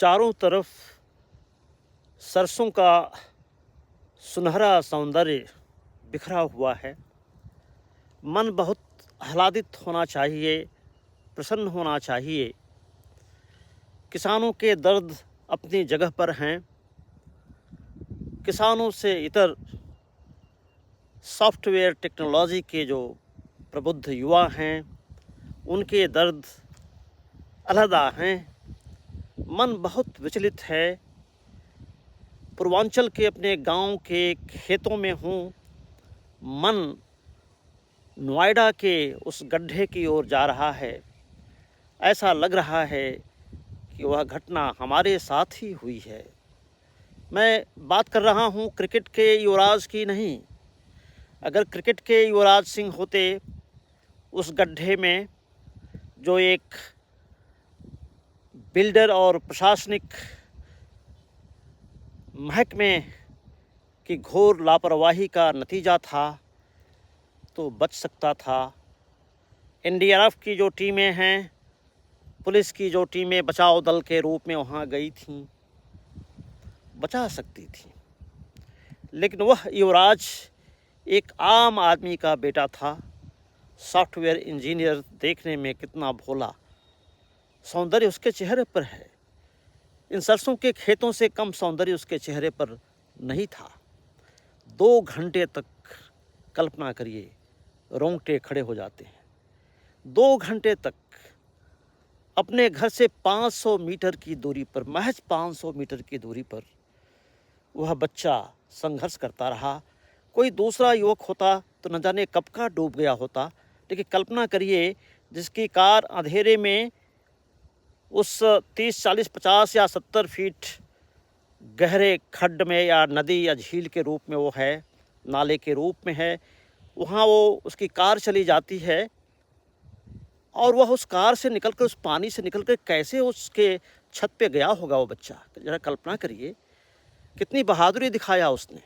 चारों तरफ सरसों का सुनहरा सौंदर्य बिखरा हुआ है। मन बहुत आह्लादित होना चाहिए, प्रसन्न होना चाहिए। किसानों के दर्द अपनी जगह पर हैं। किसानों से इतर सॉफ्टवेयर टेक्नोलॉजी के जो प्रबुद्ध युवा हैं, उनके दर्द अलहदा हैं। मन बहुत विचलित है। पूर्वांचल के अपने गांव के खेतों में हूँ। मन नोएडा के उस गड्ढे की ओर जा रहा है। ऐसा लग रहा है कि वह घटना हमारे साथ ही हुई है। मैं बात कर रहा हूँ क्रिकेट के युवराज की नहीं। अगर क्रिकेट के युवराज सिंह होते उस गड्ढे में, जो एक बिल्डर और प्रशासनिक महकमे की घोर लापरवाही का नतीजा था, तो बच सकता था। एनडीआरएफ की जो टीमें हैं, पुलिस की जो टीमें बचाव दल के रूप में वहाँ गई थीं, बचा सकती थी। लेकिन वह युवराज एक आम आदमी का बेटा था। सॉफ्टवेयर इंजीनियर देखने में कितना भोला, सौंदर्य उसके चेहरे पर है। इन सरसों के खेतों से कम सौंदर्य उसके चेहरे पर नहीं था। 2 घंटे तक, कल्पना करिए, रोंगटे खड़े हो जाते हैं। 2 घंटे तक अपने घर से 500 मीटर की दूरी पर, महज 500 मीटर की दूरी पर वह बच्चा संघर्ष करता रहा। कोई दूसरा युवक होता तो न जाने कब का डूब गया होता। लेकिन कल्पना करिए, जिसकी कार अंधेरे में उस 30, 40, 50 या 70 फीट गहरे खड्ड में या नदी या झील के रूप में वो है, नाले के रूप में है, वहाँ वो उसकी कार चली जाती है और वह उस कार से निकलकर, उस पानी से निकलकर कैसे उसके छत पे गया होगा वो बच्चा। ज़रा कल्पना करिए, कितनी बहादुरी दिखाया उसने।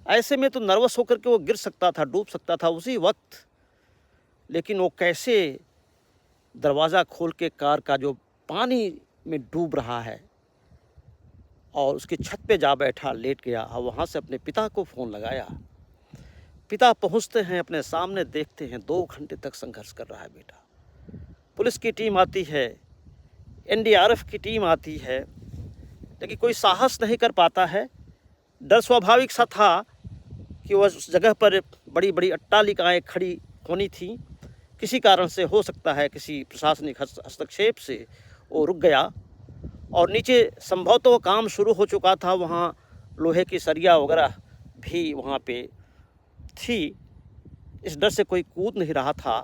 ऐसे में तो नर्वस होकर के वो गिर सकता था, डूब सकता था उसी वक्त। लेकिन वो कैसे दरवाज़ा खोल के कार का, जो पानी में डूब रहा है, और उसकी छत पे जा बैठा, लेट गया और वहाँ से अपने पिता को फ़ोन लगाया। पिता पहुँचते हैं, अपने सामने देखते हैं 2 घंटे तक संघर्ष कर रहा है बेटा। पुलिस की टीम आती है, एनडीआरएफ की टीम आती है, लेकिन कोई साहस नहीं कर पाता है। डर स्वाभाविक सा था कि वह उस जगह पर बड़ी बड़ी अट्टालिकाएँ खड़ी होनी थी। किसी कारण से, हो सकता है किसी प्रशासनिक हस्तक्षेप से, वो रुक गया और नीचे संभवतः वो काम शुरू हो चुका था। वहाँ लोहे की सरिया वगैरह भी वहाँ पे थी। इस डर से कोई कूद नहीं रहा था।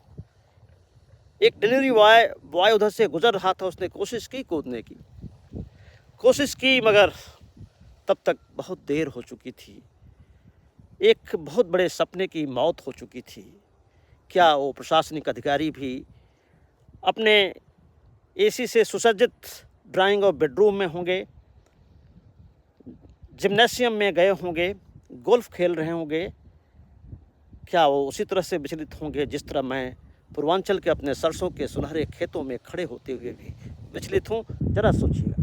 एक डिलीवरी बॉय उधर से गुजर रहा था। उसने कोशिश की कूदने की, कोशिश की, मगर तब तक बहुत देर हो चुकी थी। एक बहुत बड़े सपने की मौत हो चुकी थी। क्या वो प्रशासनिक अधिकारी भी अपने एसी से सुसज्जित ड्राइंग और बेडरूम में होंगे, जिम्नेशियम में गए होंगे, गोल्फ खेल रहे होंगे? क्या वो उसी तरह से विचलित होंगे जिस तरह मैं पूर्वांचल के अपने सरसों के सुनहरे खेतों में खड़े होते हुए भी विचलित हूँ? जरा सोचिएगा।